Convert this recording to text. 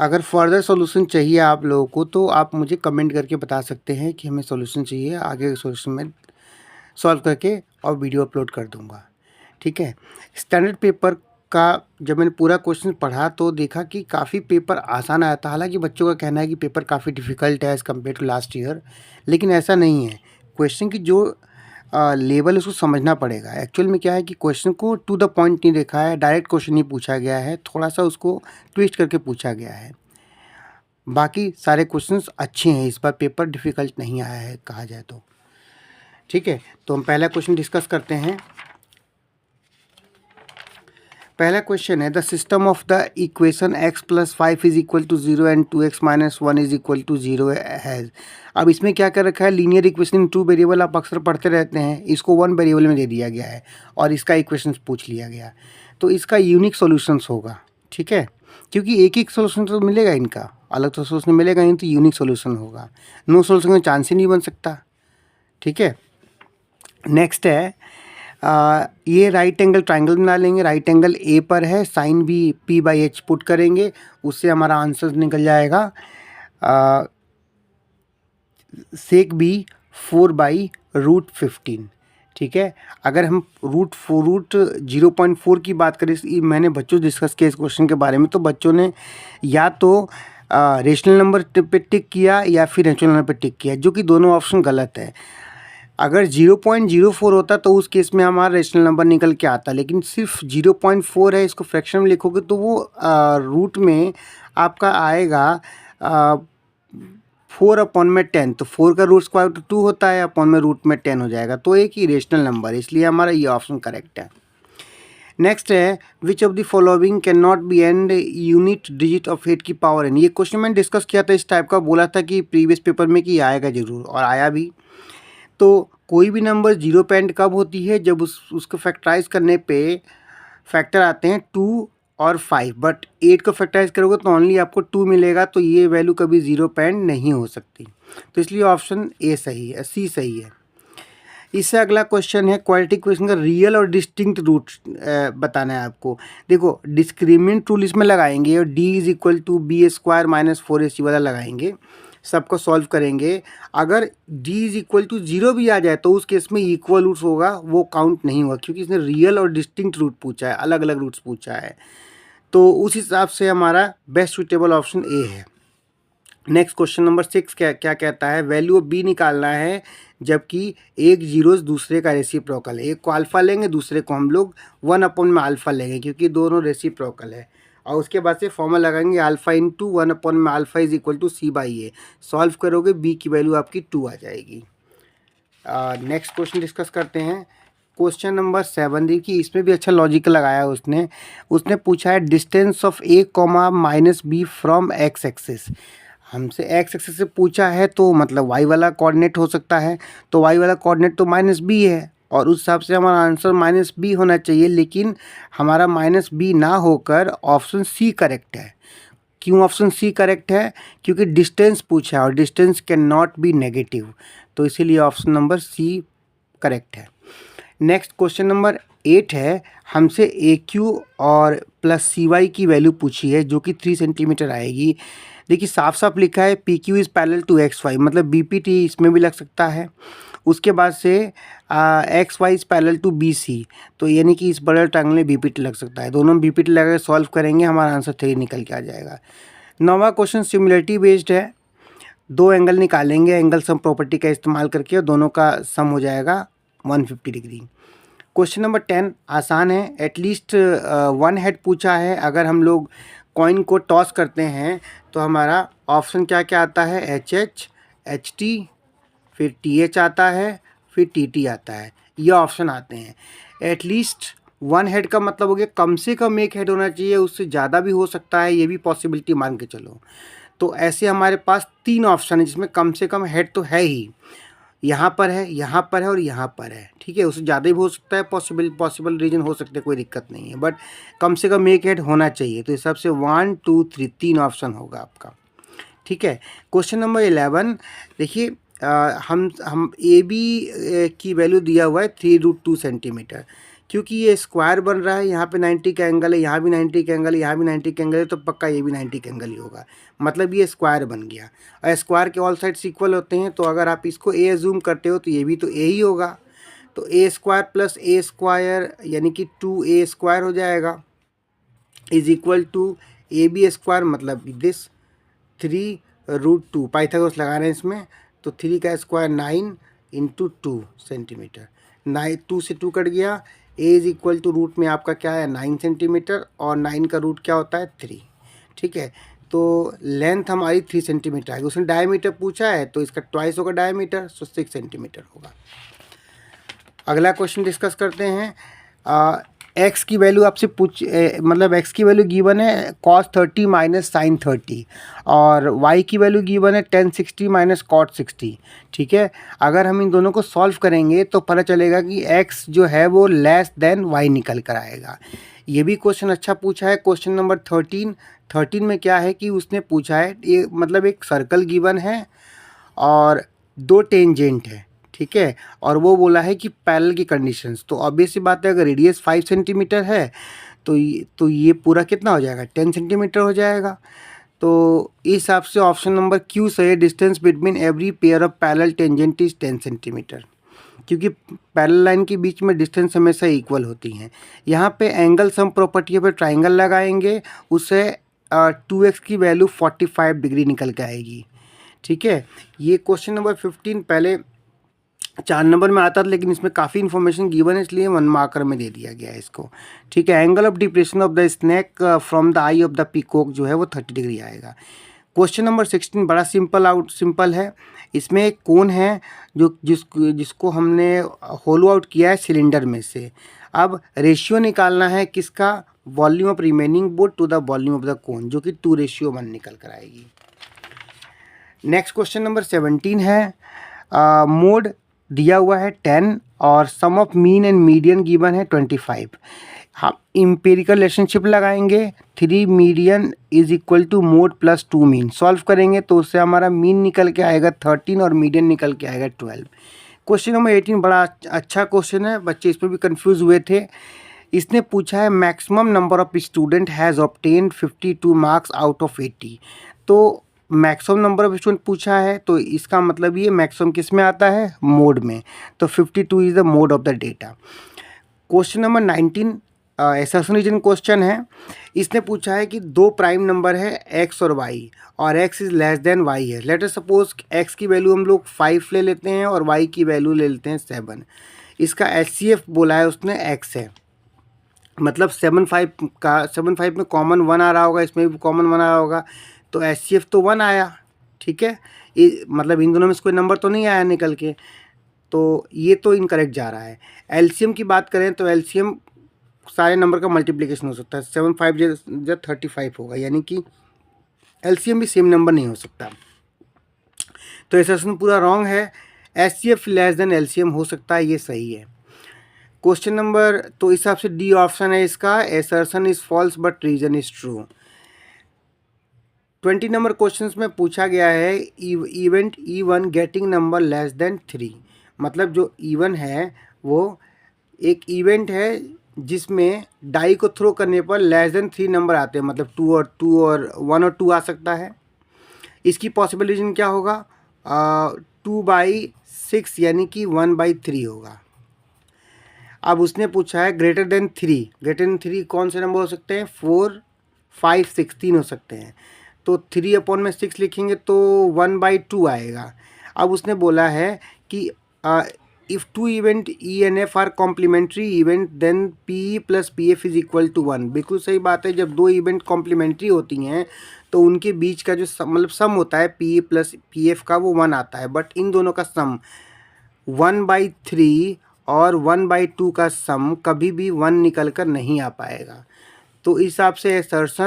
अगर further solution चाहिए आप लोगों को तो आप मुझे कमेंट करके बता सकते हैं कि हमें सॉल्यूशन चाहिए, आगे सॉल्यूशन में सॉल्व करके और वीडियो अपलोड कर दूंगा। ठीक है। स्टैंडर्ड पेपर का जब मैंने पूरा क्वेश्चन पढ़ा तो देखा कि काफ़ी पेपर आसान आया था। हालांकि बच्चों का कहना है कि पेपर काफ़ी डिफ़िकल्ट है as compare to last year, लेकिन ऐसा नहीं है। क्वेश्चन की जो लेवल उसको समझना पड़ेगा। एक्चुअल में क्या है कि क्वेश्चन को टू द पॉइंट नहीं देखा है, डायरेक्ट क्वेश्चन नहीं पूछा गया है, थोड़ा सा उसको ट्विस्ट करके पूछा गया है। बाकी सारे क्वेश्चंस अच्छे हैं, इस बार पेपर डिफ़िकल्ट नहीं आया है कहा जाए तो। ठीक है, तो हम पहला क्वेश्चन डिस्कस करते हैं। पहला क्वेश्चन है the system of the equation x + 5 is equal to 0 and 2x - 1 is equal to 0 हैज़। अब इसमें क्या कर रखा है, लीनियर इक्वेशन इन 2 वेरिएबल आप अक्सर पढ़ते रहते हैं, इसको 1 वेरिएबल में दे दिया गया है और इसका इक्वेशन पूछ लिया गया, तो इसका यूनिक सॉल्यूशंस होगा। ठीक है, क्योंकि एक सोल्यूशन तो मिलेगा, इनका अलग तो सोल्यूशन मिलेगा नहीं, तो यूनिक सोल्यूशन होगा। नो सोल्यूशन का चांस ही नहीं बन सकता। ठीक है, नेक्स्ट है ये राइट एंगल ट्राइंगल बना लेंगे। राइट एंगल ए पर है, साइन भी p/h पुट करेंगे, उससे हमारा आंसर निकल जाएगा सेक बी 4/√15। ठीक है, अगर हम रूट 0.4 की बात करें, मैंने बच्चों डिस्कस किया इस क्वेश्चन के बारे में, तो बच्चों ने या तो रेशनल नंबर पे टिक किया या फिर नेचुरल नंबर पे टिक किया, जो कि दोनों ऑप्शन गलत है। अगर 0.04 होता तो उस केस में हमारा रेशनल नंबर निकल के आता, लेकिन सिर्फ 0.4 है, इसको फ्रैक्शन में लिखोगे तो वो रूट में आपका आएगा 4/10। तो 4 का रूट स्क्वायर 2 होता है, अपॉन में रूट में 10 हो जाएगा, तो एक ही रेशनल नंबर, इसलिए हमारा ये ऑप्शन करेक्ट है। नेक्स्ट है which of the following can not be and unit digit of 8 की पावर n। ये क्वेश्चन मैंने डिस्कस किया था इस टाइप का, बोला था कि प्रीवियस पेपर में कि आएगा जरूर, और आया भी। तो कोई भी नंबर 0 पे एंड कब होती है, जब उसको फैक्टराइज करने पे फैक्टर आते हैं 2 और 5, बट 8 को फैक्टराइज करोगे तो ओनली आपको 2 मिलेगा, तो ये वैल्यू कभी 0 पे एंड नहीं हो सकती। तो इसलिए ऑप्शन ए सही है, सी सही है। इससे अगला क्वेश्चन है क्वाड्रेटिक इक्वेशन का रियल और डिस्टिंक्ट रूट बताना है आपको। देखो डिस्क्रिमिनेंट रूल इसमें लगाएंगे और d = b² - 4ac वाला लगाएंगे, सबको सॉल्व करेंगे। अगर d = 0 भी आ जाए तो उस केस में इक्वल रूट्स होगा, वो काउंट नहीं होगा, क्योंकि इसने रियल और डिस्टिंक्ट रूट पूछा है, अलग अलग रूट्स पूछा है। तो उस हिसाब से हमारा बेस्ट सुटेबल ऑप्शन ए है। नेक्स्ट क्वेश्चन नंबर 6 क्या कहता है, वैल्यू ऑफ बी निकालना है, जबकि एक जीरोस दूसरे का रेसिप्रोकल है। एक को अल्फा लेंगे, दूसरे को हम लोग 1/α लेंगे, क्योंकि दोनों रेसिप्रोकल है। और उसके बाद से फॉर्मूला लगाएंगे alpha into 1/α is equal to c/a। Solve करोगे बी की वैल्यू आपकी 2 आ जाएगी। नेक्स्ट क्वेश्चन डिस्कस करते हैं। क्वेश्चन नंबर 7 देखिए, इसमें भी अच्छा लॉजिक लगाया उसने पूछा है distance of a, -b from x axis. हमसे x एक्सिस से पूछा है तो मतलब y वाला कोऑर्डिनेट हो सकता है, तो y वाला कोऑर्डिनेट तो -b है, और उस हिसाब से हमारा आंसर -b होना चाहिए, लेकिन हमारा -b ना होकर ऑप्शन सी करेक्ट है। क्यों ऑप्शन सी करेक्ट है, क्योंकि डिस्टेंस पूछा है और distance can not be negative, तो इसीलिए ऑप्शन नंबर सी करेक्ट है। नेक्स्ट क्वेश्चन नंबर 8 है, हमसे AQ और +CY की वैल्यू पूछी है, जो कि 3 सेंटीमीटर आएगी। देखिए साफ साफ लिखा है PQ is parallel to XY, मतलब BPT इसमें भी लग सकता है। उसके बाद से XY is parallel to BC, तो यानी कि इस बड़े ट्रायंगल में BPT लग सकता है। दोनों BPT लगा के सॉल्व करेंगे, हमारा आंसर 3 निकल के आ जाएगा। 9वां क्वेश्चन सिमिलरिटी बेस्ड है, 2 एंगल निकालेंगे एंगल सम प्रॉपर्टी का इस्तेमाल करके, और दोनों का सम हो जाएगा 150 डिग्री। क्वेश्चन नंबर 10 आसान है, एटलीस्ट 1 हेड पूछा है। अगर हम लोग कॉइन को टॉस करते हैं तो हमारा ऑप्शन क्या क्या आता है, HH, HT, फिर TH आता है, फिर TT आता है, ये ऑप्शन आते हैं। एटलीस्ट 1 हेड का मतलब हो गया कम से कम 1 हेड होना चाहिए, उससे ज़्यादा भी हो सकता है, ये भी पॉसिबिलिटी मान के चलो। तो ऐसे हमारे पास 3 ऑप्शन है जिसमें कम से कम हेड तो है ही, यहाँ पर है, यहाँ पर है और यहाँ पर है। ठीक है, उससे ज़्यादा भी हो सकता है, पॉसिबल रीजन हो सकते हैं, कोई दिक्कत नहीं है, बट कम से कम 1 हेड होना चाहिए। तो इस हिसाब से 1, 2, 3 3 ऑप्शन होगा आपका। ठीक है, क्वेश्चन नंबर 11 देखिए, हम AB की वैल्यू दिया हुआ है 3√2 सेंटीमीटर। क्योंकि ये स्क्वायर बन रहा है, यहाँ पे 90 का एंगल है, यहाँ भी 90 का एंगल है, यहाँ भी 90 का एंगल है, तो पक्का ये भी 90 का एंगल ही होगा, मतलब ये स्क्वायर बन गया। और स्क्वायर के ऑल साइड्स इक्वल होते हैं, तो अगर आप इसको ए अज्यूम करते हो तो ये भी तो ए ही होगा। तो a square plus a square यानी कि 2a स्क्वायर हो जाएगा, is equal to a b square, मतलब दिस 3√2, पाइथागोरस लगा रहे हैं इसमें, तो 3 का स्क्वायर 9 इंटू 2 सेंटीमीटर, 9 2 से 2 कट गया, ए इज इक्वल टू रूट में आपका क्या है 9 सेंटीमीटर, और 9 का रूट क्या होता है 3, ठीक है। तो लेंथ हमारी 3 सेंटीमीटर आएगी, उसने डायमीटर पूछा है तो इसका ट्वाइस होगा डायमीटर, सो 6 सेंटीमीटर होगा। अगला क्वेश्चन डिस्कस करते हैं। एक्स की वैल्यू आपसे मतलब एक्स की वैल्यू गिवन है cos 30 माइनस साइन 30, और वाई की वैल्यू गिवन है tan 60 माइनस cot 60, ठीक है। अगर हम इन दोनों को सॉल्व करेंगे तो पता चलेगा कि एक्स जो है वो लेस देन वाई निकल कर आएगा। ये भी क्वेश्चन अच्छा पूछा है। क्वेश्चन नंबर 13 में क्या है कि उसने पूछा है, ये मतलब एक सर्कल गिवन है और 2 टेंजेंट है, ठीक है, और वो बोला है कि पैरेलल की कंडीशंस, तो ऑब्वियस सी बात है अगर रेडियस 5 सेंटीमीटर है तो ये पूरा कितना हो जाएगा 10 सेंटीमीटर हो जाएगा। तो इस हिसाब से ऑप्शन नंबर क्यू सही है, distance between every pair of parallel tangent is 10 centimetre, क्योंकि पैरेलल लाइन के बीच में डिस्टेंस हमेशा इक्वल होती हैं। यहाँ पे एंगल सम प्रॉपर्टी पे ट्राइंगल लगाएंगे, उससे 2x की वैल्यू 45 डिग्री निकल के आएगी, ठीक है। ये क्वेश्चन नंबर 15 पहले 4 नंबर में आता था, लेकिन इसमें काफ़ी इन्फॉर्मेशन गिवन है इसलिए 1 मार्कर में दे दिया गया है इसको, ठीक है। Angle of depression of the snake from the I of the peacock जो है वो 30 डिग्री आएगा। क्वेश्चन नंबर 16 बड़ा सिंपल है। इसमें एक कोन है जिसको हमने होलो आउट किया है सिलेंडर में से। अब रेशियो निकालना है किसका, volume of remaining board to the volume of the cone, जो कि 2:1 निकल कर आएगी। नेक्स्ट क्वेश्चन नंबर 17 है। मोड दिया हुआ है 10 और sum of mean and median given है 25। हम इम्पेरिकल रिलेशनशिप लगाएंगे, 3 median is equal to mode plus 2 mean, solve करेंगे तो उससे हमारा मीन निकल के आएगा 13 और मीडियन निकल के आएगा 12। क्वेश्चन नंबर 18 बड़ा अच्छा क्वेश्चन है, बच्चे इसमें भी कंफ्यूज हुए थे। इसने पूछा है maximum number of student has obtained 52 marks out of 80। तो मैक्सिमम नंबर ऑफ स्टूडेंट पूछा है, तो इसका मतलब ये मैक्सिमम किस में आता है, मोड में, तो 52 is the mode of the data. Question number 19 assertion reason question है। इसने पूछा है कि 2 प्राइम नंबर है x और y, और x is less than y है। लेट अस सपोज x की वैल्यू हम लोग 5 ले लेते हैं और y की वैल्यू ले लेते हैं 7। इसका HCF बोला है उसने x है, मतलब 7 5 में कॉमन 1 आ रहा होगा, इसमें भी कॉमन 1 आ रहा होगा, तो HCF तो 1 आया, ठीक है। मतलब इन दोनों में से कोई नंबर तो नहीं आया निकल के, तो ये तो इनकरेक्ट जा रहा है। LCM की बात करें तो LCM सारे नंबर का मल्टीप्लिकेशन हो सकता है, 7 5 जब 35 होगा, यानी कि LCM भी सेम नंबर नहीं हो सकता, तो एसर्शन पूरा रॉन्ग है। HCF लेस देन LCM हो सकता है, ये सही है। क्वेश्चन नंबर, तो इस हिसाब से डी ऑप्शन है इसका, assertion is false but reason is true. 20 number questions में पूछा गया है event E1 getting number less than 3, मतलब जो E1 है वो एक इवेंट है जिसमें डाई को थ्रो करने पर लेस देन 3 नंबर आते हैं, मतलब 2 और 1 और 2 आ सकता है। इसकी पॉसिबल रीजन क्या होगा, 2/6 यानी कि 1/3 होगा। अब उसने पूछा है ग्रेटर देन 3 कौन से नंबर हो सकते हैं, 4 5 6 3 हो सकते हैं, तो 3/6 लिखेंगे तो 1/2 आएगा। अब उसने बोला है कि if 2 event ENF are complementary event then PE plus PF is equal to 1। बिल्कुल सही बात है, जब 2 इवेंट कॉम्प्लीमेंट्री होती हैं तो उनके बीच का जो मतलब सम होता है PE प्लस PF का, वो 1 आता है, बट इन दोनों का सम 1/3 और 1/2 का सम कभी भी 1 निकल कर नहीं आ पाएगा। तो इस हिसाब से असर्शन